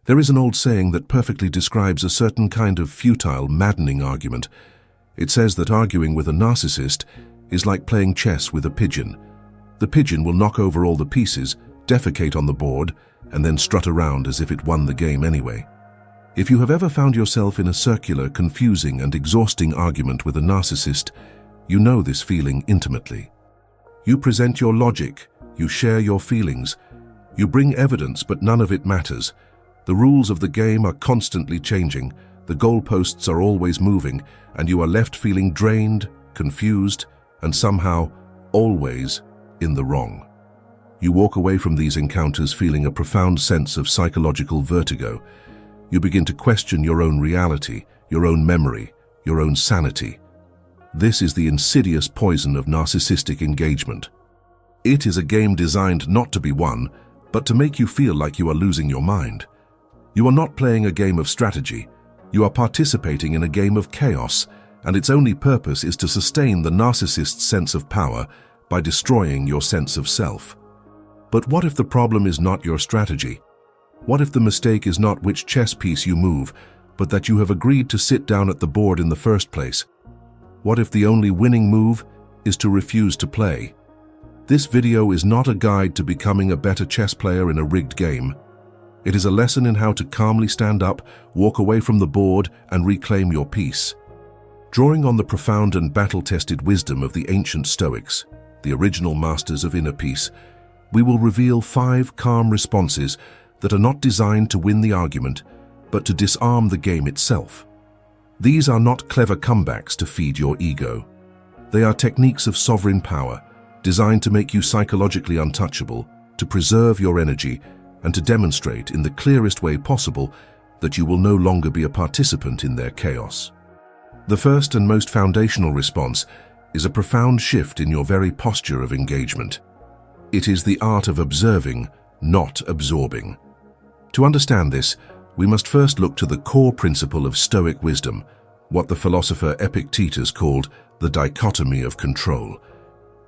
There is an old saying that perfectly describes a certain kind of futile, maddening argument. It says that arguing with a narcissist is like playing chess with a pigeon. The pigeon will knock over all the pieces, defecate on the board, and then strut around as if it won the game anyway. If you have ever found yourself in a circular, confusing, and exhausting argument with a narcissist, you know this feeling intimately. You present your logic, you share your feelings, you bring evidence, but none of it matters. The rules of the game are constantly changing, the goalposts are always moving, and you are left feeling drained, confused, and somehow always in the wrong. You walk away from these encounters feeling a profound sense of psychological vertigo. You begin to question your own reality, your own memory, your own sanity. This is the insidious poison of narcissistic engagement. It is a game designed not to be won, but to make you feel like you are losing your mind. You are not playing a game of strategy. You are participating in a game of chaos, and its only purpose is to sustain the narcissist's sense of power by destroying your sense of self. But what if the problem is not your strategy? What if the mistake is not which chess piece you move, but that you have agreed to sit down at the board in the first place? What if the only winning move is to refuse to play? This video is not a guide to becoming a better chess player in a rigged game. It is a lesson in how to calmly stand up, walk away from the board, and reclaim your peace. Drawing on the profound and battle-tested wisdom of the ancient Stoics, the original masters of inner peace, we will reveal 5 calm responses that are not designed to win the argument, but to disarm the game itself. These are not clever comebacks to feed your ego. They are techniques of sovereign power, designed to make you psychologically untouchable, to preserve your energy, and to demonstrate in the clearest way possible that you will no longer be a participant in their chaos. The first and most foundational response is a profound shift in your very posture of engagement. It is the art of observing, not absorbing. To understand this, we must first look to the core principle of Stoic wisdom, what the philosopher Epictetus called the dichotomy of control.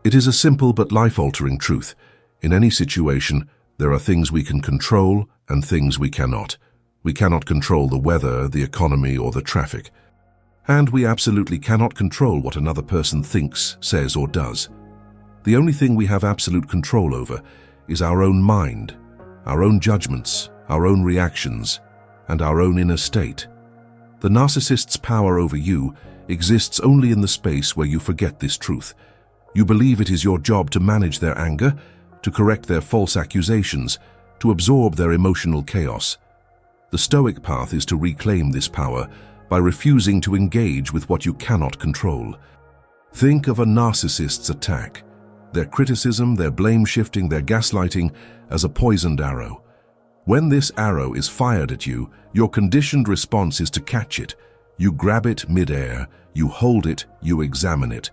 It is a simple but life-altering truth. In any situation, there are things we can control and things we cannot. We cannot control the weather, the economy, or the traffic. And we absolutely cannot control what another person thinks, says, or does. The only thing we have absolute control over is our own mind, our own judgments, our own reactions, and our own inner state. The narcissist's power over you exists only in the space where you forget this truth. You believe it is your job to manage their anger, to correct their false accusations, to absorb their emotional chaos. The Stoic path is to reclaim this power by refusing to engage with what you cannot control. Think of a narcissist's attack, their criticism, their blame-shifting, their gaslighting, as a poisoned arrow. When this arrow is fired at you, your conditioned response is to catch it. You grab it mid-air, you hold it, you examine it.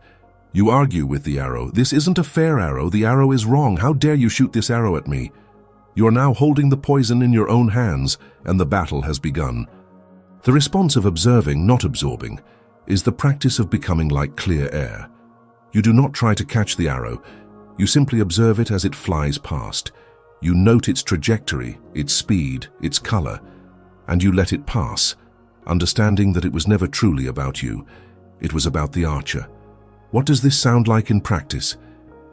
You argue with the arrow. This isn't a fair arrow, the arrow is wrong. How dare you shoot this arrow at me? You are now holding the poison in your own hands, and the battle has begun. The response of observing, not absorbing, is the practice of becoming like clear air. You do not try to catch the arrow, you simply observe it as it flies past. You note its trajectory, its speed, its color, and you let it pass, understanding that it was never truly about you. It was about the archer. What does this sound like in practice?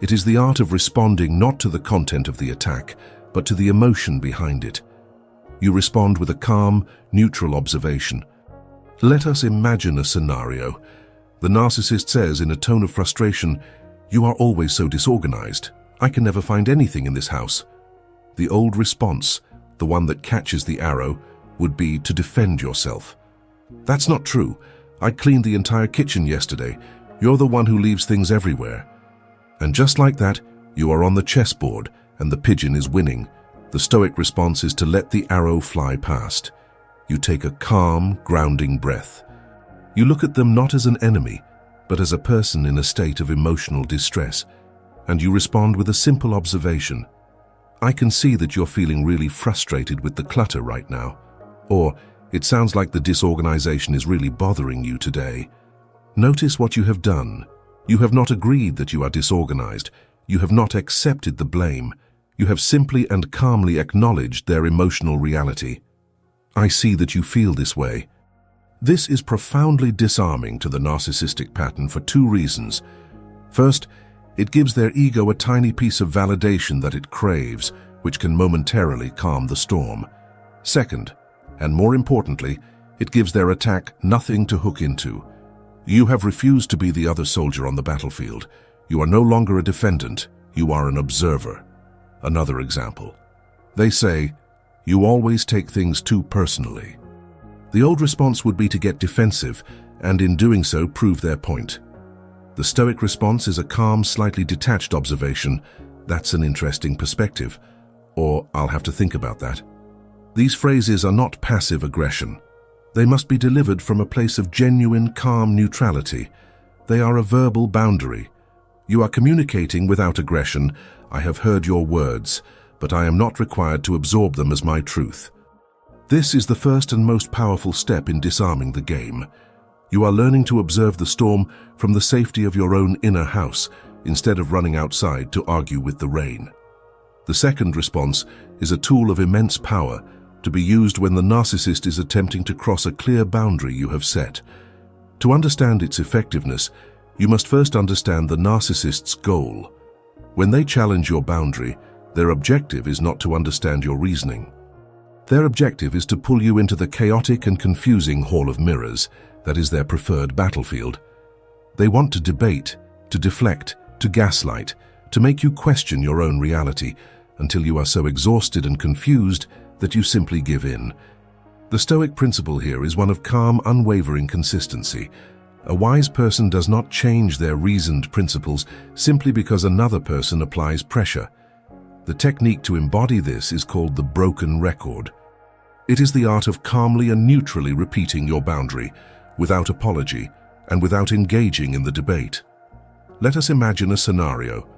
It is the art of responding not to the content of the attack, but to the emotion behind it. You respond with a calm, neutral observation. Let us imagine a scenario. The narcissist says in a tone of frustration, "You are always so disorganized. I can never find anything in this house." The old response, the one that catches the arrow, would be to defend yourself. "That's not true. I cleaned the entire kitchen yesterday. You're the one who leaves things everywhere." And just like that, you are on the chessboard and the pigeon is winning. The Stoic response is to let the arrow fly past. You take a calm, grounding breath. You look at them not as an enemy, but as a person in a state of emotional distress, and you respond with a simple observation. "I can see that you're feeling really frustrated with the clutter right now." Or, "It sounds like the disorganization is really bothering you today." Notice what you have done. You have not agreed that you are disorganized. You have not accepted the blame. You have simply and calmly acknowledged their emotional reality. I see that you feel this way. This is profoundly disarming to the narcissistic pattern for two reasons. First, it gives their ego a tiny piece of validation that it craves, which can momentarily calm the storm. Second, and more importantly, it gives their attack nothing to hook into. You have refused to be the other soldier on the battlefield. You are no longer a defendant, you are an observer. Another example. They say, "You always take things too personally." The old response would be to get defensive, and in doing so prove their point. The Stoic response is a calm, slightly detached observation. That's an interesting perspective. Or, I'll have to think about that. These phrases are not passive aggression. They must be delivered from a place of genuine, calm neutrality. They are a verbal boundary. You are communicating without aggression. I have heard your words, but I am not required to absorb them as my truth. This is the first and most powerful step in disarming the game. You are learning to observe the storm from the safety of your own inner house, instead of running outside to argue with the rain. The second response is a tool of immense power, to be used when the narcissist is attempting to cross a clear boundary you have set. To understand its effectiveness, you must first understand the narcissist's goal. When they challenge your boundary, their objective is not to understand your reasoning. Their objective is to pull you into the chaotic and confusing hall of mirrors that is their preferred battlefield. They want to debate, to deflect, to gaslight, to make you question your own reality until you are so exhausted and confused that you simply give in. The Stoic principle here is one of calm, unwavering consistency. A wise person does not change their reasoned principles simply because another person applies pressure. The technique to embody this is called the broken record. It is the art of calmly and neutrally repeating your boundary, without apology and without engaging in the debate. Let us imagine a scenario.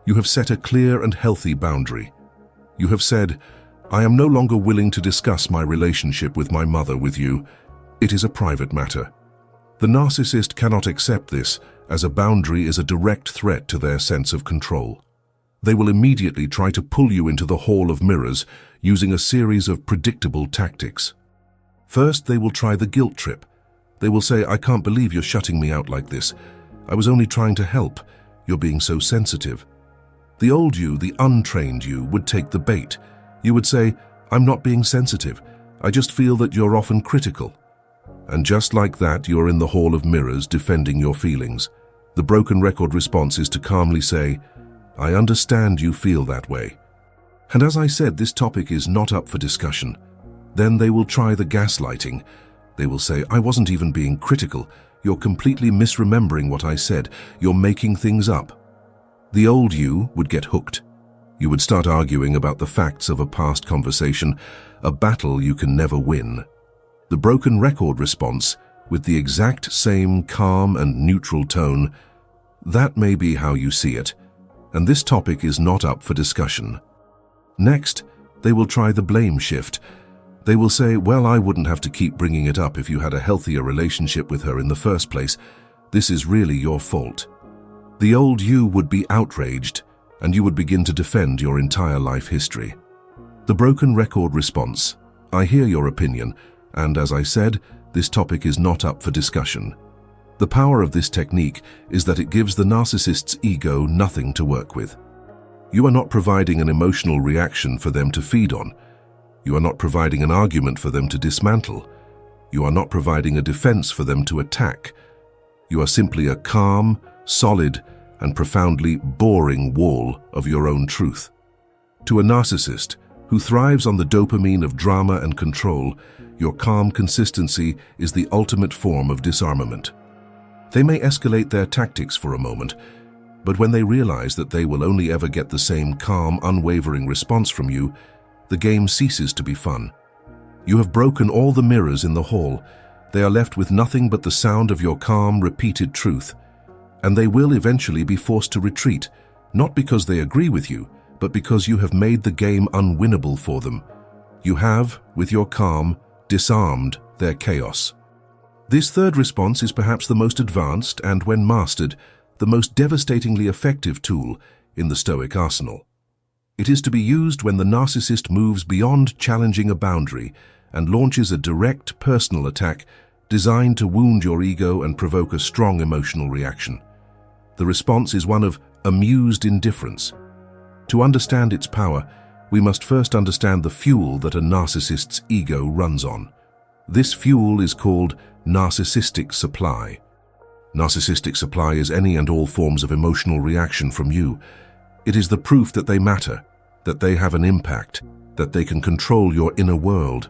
You have set a clear and healthy boundary. You have said, "I am no longer willing to discuss my relationship with my mother with you. It is a private matter." The narcissist cannot accept this, as a boundary is a direct threat to their sense of control. They will immediately try to pull you into the hall of mirrors using a series of predictable tactics. First, they will try the guilt trip. They will say, "I can't believe you're shutting me out like this. I was only trying to help. You're being so sensitive." The old you, the untrained you, would take the bait. You would say, "I'm not being sensitive. I just feel that you're often critical." And just like that, you're in the hall of mirrors defending your feelings. The broken record response is to calmly say, "I understand you feel that way." And as I said, this topic is not up for discussion. Then they will try the gaslighting. They will say, "I wasn't even being critical. You're completely misremembering what I said. You're making things up." The old you would get hooked. You would start arguing about the facts of a past conversation, a battle you can never win. The broken record response, with the exact same calm and neutral tone, that may be how you see it, and this topic is not up for discussion. Next, they will try the blame shift. They will say, "Well, I wouldn't have to keep bringing it up if you had a healthier relationship with her in the first place. This is really your fault." The old you would be outraged, and you would begin to defend your entire life history. The broken record response, "I hear your opinion, and as I said, this topic is not up for discussion." The power of this technique is that it gives the narcissist's ego nothing to work with. You are not providing an emotional reaction for them to feed on. You are not providing an argument for them to dismantle. You are not providing a defense for them to attack. You are simply a calm, solid, and profoundly boring wall of your own truth. To a narcissist who thrives on the dopamine of drama and control, your calm consistency is the ultimate form of disarmament. They may escalate their tactics for a moment, but when they realize that they will only ever get the same calm, unwavering response from you, the game ceases to be fun. You have broken all the mirrors in the hall. They are left with nothing but the sound of your calm, repeated truth. And they will eventually be forced to retreat, not because they agree with you, but because you have made the game unwinnable for them. You have, with your calm, disarmed their chaos. This third response is perhaps the most advanced and, when mastered, the most devastatingly effective tool in the Stoic arsenal. It is to be used when the narcissist moves beyond challenging a boundary and launches a direct personal attack designed to wound your ego and provoke a strong emotional reaction. The response is one of amused indifference. To understand its power, we must first understand the fuel that a narcissist's ego runs on. This fuel is called narcissistic supply. Narcissistic supply is any and all forms of emotional reaction from you. It is the proof that they matter, that they have an impact, that they can control your inner world.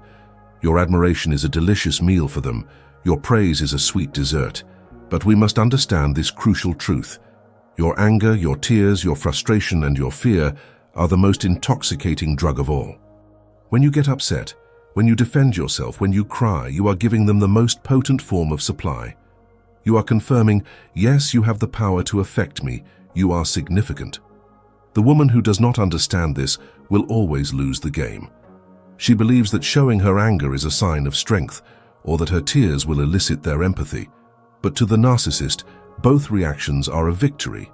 Your admiration is a delicious meal for them. Your praise is a sweet dessert. But we must understand this crucial truth. Your anger, your tears, your frustration, and your fear are the most intoxicating drug of all. When you get upset, when you defend yourself, when you cry, you are giving them the most potent form of supply. You are confirming, yes, you have the power to affect me. You are significant. The woman who does not understand this will always lose the game. She believes that showing her anger is a sign of strength, or that her tears will elicit their empathy. But to the narcissist, both reactions are a victory.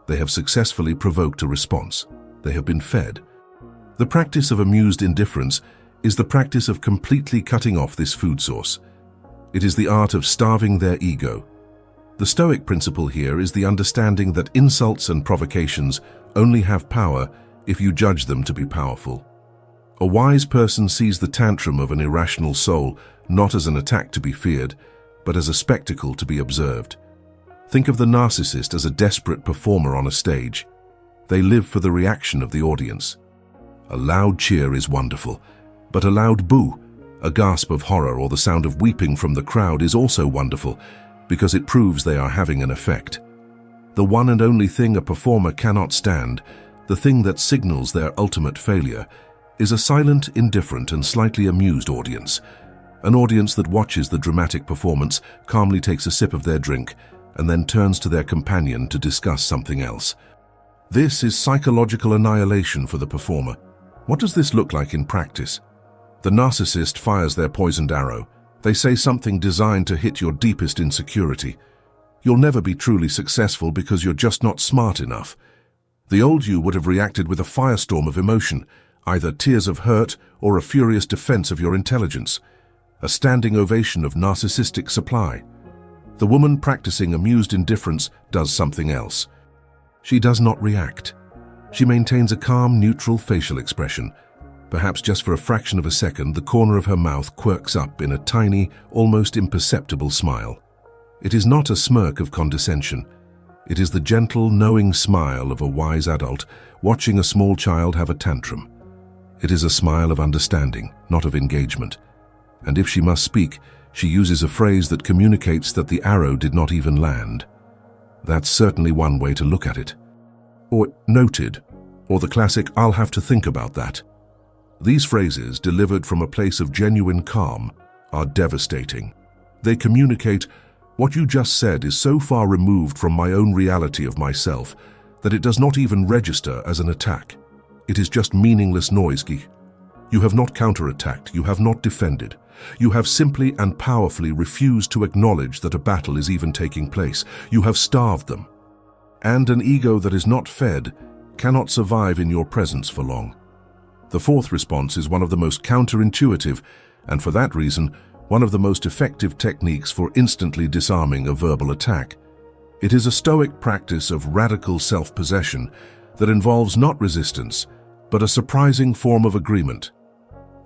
They have successfully provoked a response. They have been fed. The practice of amused indifference is the practice of completely cutting off this food source. It is the art of starving their ego. The Stoic principle here is the understanding that insults and provocations only have power if you judge them to be powerful. A wise person sees the tantrum of an irrational soul not as an attack to be feared, but as a spectacle to be observed. Think of the narcissist as a desperate performer on a stage. They live for the reaction of the audience. A loud cheer is wonderful, but a loud boo, a gasp of horror, or the sound of weeping from the crowd is also wonderful because it proves they are having an effect. The one and only thing a performer cannot stand, the thing that signals their ultimate failure, is a silent, indifferent, and slightly amused audience. An audience that watches the dramatic performance, calmly takes a sip of their drink, and then turns to their companion to discuss something else. This is psychological annihilation for the performer. What does this look like in practice? The narcissist fires their poisoned arrow. They say something designed to hit your deepest insecurity. You'll never be truly successful because you're just not smart enough. The old you would have reacted with a firestorm of emotion, either tears of hurt or a furious defense of your intelligence. A standing ovation of narcissistic supply. The woman practicing amused indifference does something else. She does not react. She maintains a calm, neutral facial expression. Perhaps just for a fraction of a second, the corner of her mouth quirks up in a tiny, almost imperceptible smile. It is not a smirk of condescension. It is the gentle, knowing smile of a wise adult watching a small child have a tantrum. It is a smile of understanding, not of engagement. And if she must speak, she uses a phrase that communicates that the arrow did not even land. That's certainly one way to look at it. Or noted, or the classic, I'll have to think about that. These phrases, delivered from a place of genuine calm, are devastating. They communicate, what you just said is so far removed from my own reality of myself that it does not even register as an attack. It is just meaningless noise. You have not counterattacked, you have not defended. You have simply and powerfully refused to acknowledge that a battle is even taking place. You have starved them. And an ego that is not fed cannot survive in your presence for long. The fourth response is one of the most counterintuitive, and for that reason, one of the most effective techniques for instantly disarming a verbal attack. It is a Stoic practice of radical self-possession that involves not resistance, but a surprising form of agreement.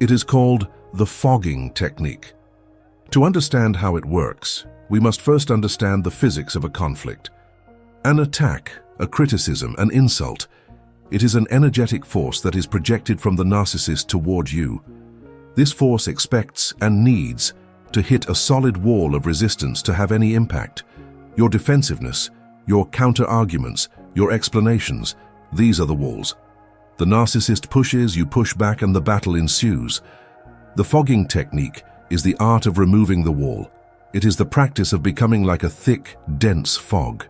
It is called the fogging technique. To understand how it works, we must first understand the physics of a conflict. An attack, a criticism, an insult, it is an energetic force that is projected from the narcissist toward you. This force expects and needs to hit a solid wall of resistance to have any impact. Your defensiveness, your counter-arguments, your explanations, these are the walls. The narcissist pushes, you push back, and the battle ensues. The fogging technique is the art of removing the wall. It is the practice of becoming like a thick, dense fog.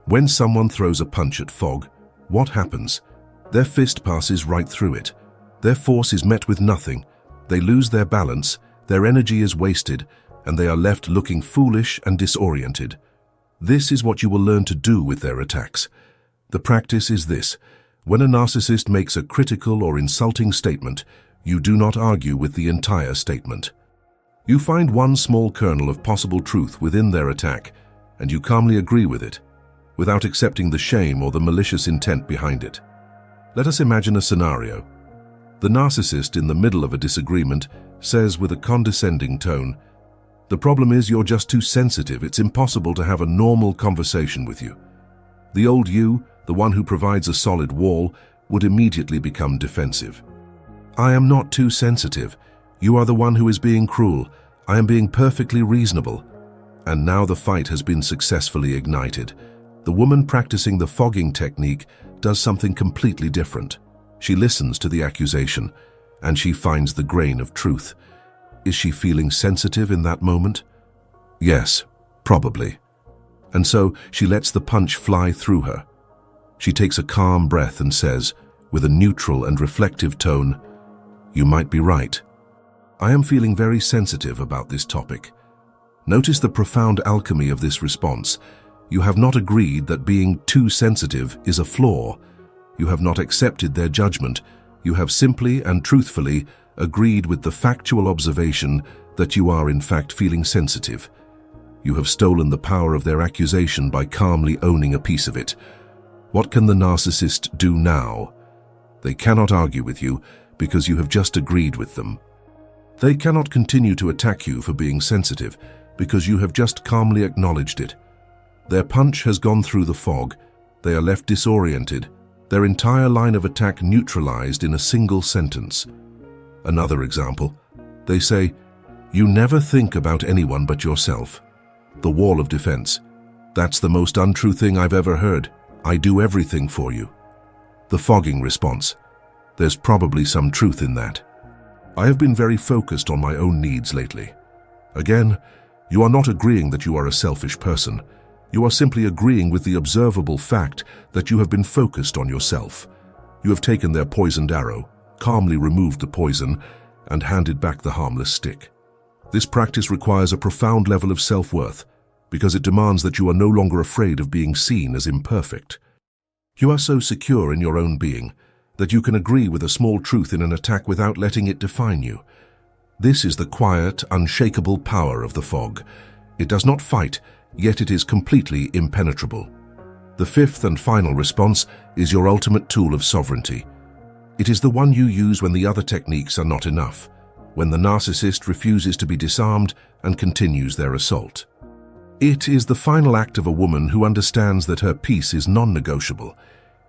When someone throws a punch at fog, what happens? Their fist passes right through it. Their force is met with nothing. They lose their balance, their energy is wasted, and they are left looking foolish and disoriented. This is what you will learn to do with their attacks. The practice is this. When a narcissist makes a critical or insulting statement, You do not argue with the entire statement. You find one small kernel of possible truth within their attack, and you calmly agree with it, without accepting the shame or the malicious intent behind it. Let us imagine a scenario. The narcissist in the middle of a disagreement says with a condescending tone, "The problem is you're just too sensitive. It's impossible to have a normal conversation with you." The old you, the one who provides a solid wall, would immediately become defensive. "I am not too sensitive. You are the one who is being cruel. I am being perfectly reasonable." And now the fight has been successfully ignited. The woman practicing the fogging technique does something completely different. She listens to the accusation, and she finds the grain of truth. Is she feeling sensitive in that moment? Yes, probably. And so she lets the punch fly through her. She takes a calm breath and says, with a neutral and reflective tone, "You might be right. I am feeling very sensitive about this topic." Notice the profound alchemy of this response. You have not agreed that being too sensitive is a flaw. You have not accepted their judgment. You have simply and truthfully agreed with the factual observation that you are in fact feeling sensitive. You have stolen the power of their accusation by calmly owning a piece of it. What can the narcissist do now? They cannot argue with you because you have just agreed with them. They cannot continue to attack you for being sensitive because you have just calmly acknowledged it. Their punch has gone through the fog. They are left disoriented, their entire line of attack neutralized in a single sentence. Another example, they say, "You never think about anyone but yourself." The wall of defense. "That's the most untrue thing I've ever heard. I do everything for you." The fogging response. "There's probably some truth in that. I have been very focused on my own needs lately." Again, you are not agreeing that you are a selfish person. You are simply agreeing with the observable fact that you have been focused on yourself. You have taken their poisoned arrow, calmly removed the poison, and handed back the harmless stick. This practice requires a profound level of self-worth because it demands that you are no longer afraid of being seen as imperfect. You are so secure in your own being that you can agree with a small truth in an attack without letting it define you. This is the quiet, unshakable power of the fog. It does not fight, yet it is completely impenetrable. The fifth and final response is your ultimate tool of sovereignty. It is the one you use when the other techniques are not enough, when the narcissist refuses to be disarmed and continues their assault. It is the final act of a woman who understands that her peace is non-negotiable.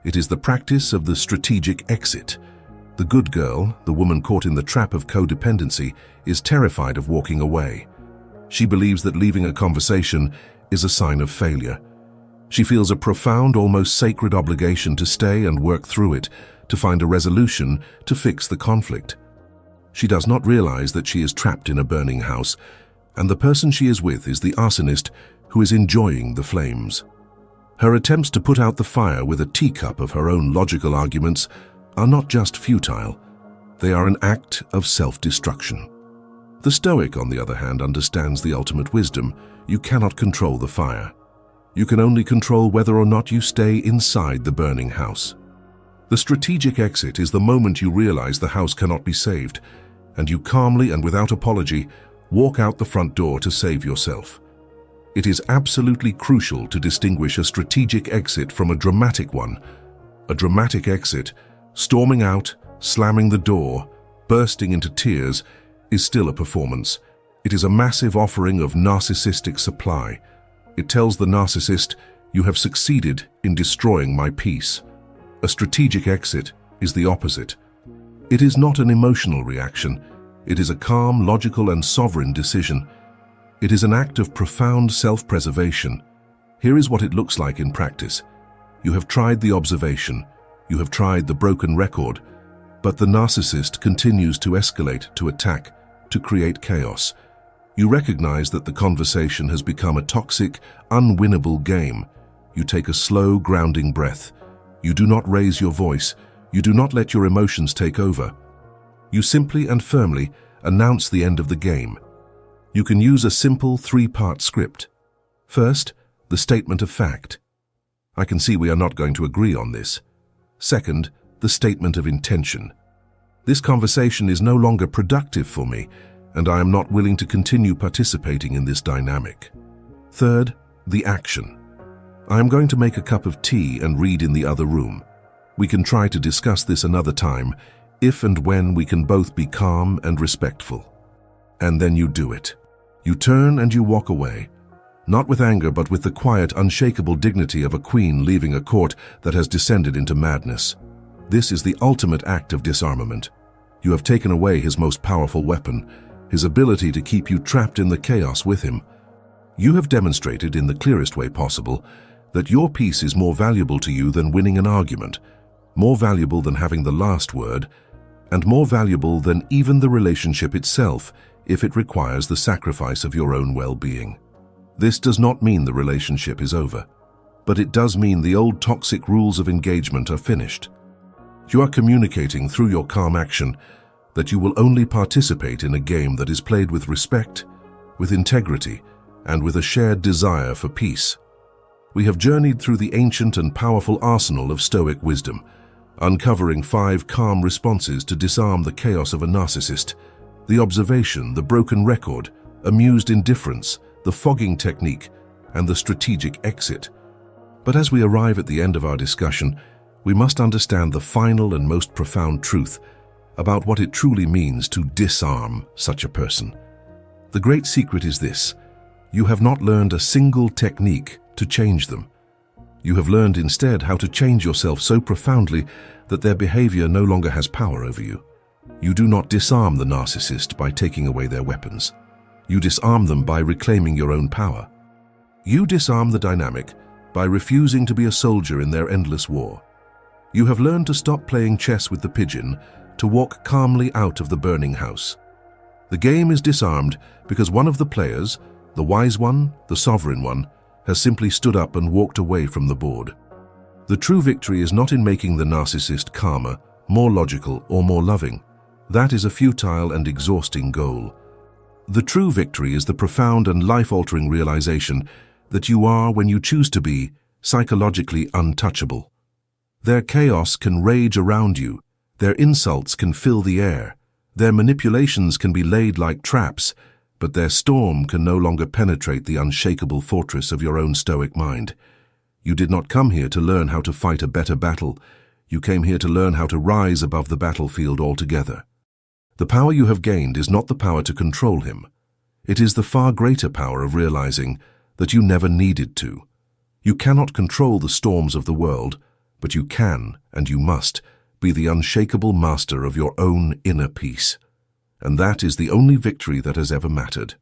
It is the practice of the strategic exit. The good girl, the woman caught in the trap of codependency, is terrified of walking away. She believes that leaving a conversation is a sign of failure. She feels a profound, almost sacred obligation to stay and work through it, to find a resolution, to fix the conflict. She does not realize that she is trapped in a burning house, and the person she is with is the arsonist who is enjoying the flames. Her attempts to put out the fire with a teacup of her own logical arguments are not just futile, they are an act of self-destruction. The Stoic, on the other hand, understands the ultimate wisdom. You cannot control the fire. You can only control whether or not you stay inside the burning house. The strategic exit is the moment you realize the house cannot be saved, and you calmly and without apology walk out the front door to save yourself. It is absolutely crucial to distinguish a strategic exit from a dramatic one. A dramatic exit, storming out, slamming the door, bursting into tears, is still a performance. It is a massive offering of narcissistic supply. It tells the narcissist, "You have succeeded in destroying my peace." A strategic exit is the opposite. It is not an emotional reaction. It is a calm, logical, and sovereign decision. It is an act of profound self-preservation. Here is what it looks like in practice. You have tried the observation. You have tried the broken record. But the narcissist continues to escalate, to attack, to create chaos. You recognize that the conversation has become a toxic, unwinnable game. You take a slow, grounding breath. You do not raise your voice. You do not let your emotions take over. You simply and firmly announce the end of the game. You can use a simple three-part script. First, the statement of fact. I can see we are not going to agree on this. Second, the statement of intention. This conversation is no longer productive for me, and I am not willing to continue participating in this dynamic. Third, the action. I am going to make a cup of tea and read in the other room. We can try to discuss this another time, if and when we can both be calm and respectful. And then you do it. You turn and you walk away, not with anger but with the quiet, unshakable dignity of a queen leaving a court that has descended into madness. This is the ultimate act of disarmament. You have taken away his most powerful weapon, his ability to keep you trapped in the chaos with him. You have demonstrated in the clearest way possible that your peace is more valuable to you than winning an argument, more valuable than having the last word, and more valuable than even the relationship itself if it requires the sacrifice of your own well-being. This does not mean the relationship is over, but it does mean the old toxic rules of engagement are finished. You are communicating through your calm action that you will only participate in a game that is played with respect, with integrity, and with a shared desire for peace. We have journeyed through the ancient and powerful arsenal of Stoic wisdom, uncovering 5 calm responses to disarm the chaos of a narcissist: the observation, the broken record, amused indifference, the fogging technique, and the strategic exit. But as we arrive at the end of our discussion, we must understand the final and most profound truth about what it truly means to disarm such a person. The great secret is this: you have not learned a single technique to change them. You have learned instead how to change yourself so profoundly that their behavior no longer has power over you. You do not disarm the narcissist by taking away their weapons. You disarm them by reclaiming your own power. You disarm the dynamic by refusing to be a soldier in their endless war. You have learned to stop playing chess with the pigeon, to walk calmly out of the burning house. The game is disarmed because one of the players, the wise one, the sovereign one, has simply stood up and walked away from the board. The true victory is not in making the narcissist calmer, more logical, or more loving. That is a futile and exhausting goal. The true victory is the profound and life-altering realization that you are, when you choose to be, psychologically untouchable. Their chaos can rage around you, their insults can fill the air, their manipulations can be laid like traps, but their storm can no longer penetrate the unshakable fortress of your own stoic mind. You did not come here to learn how to fight a better battle. You came here to learn how to rise above the battlefield altogether. The power you have gained is not the power to control him. It is the far greater power of realizing that you never needed to. You cannot control the storms of the world, but you can, and you must, be the unshakable master of your own inner peace. And that is the only victory that has ever mattered.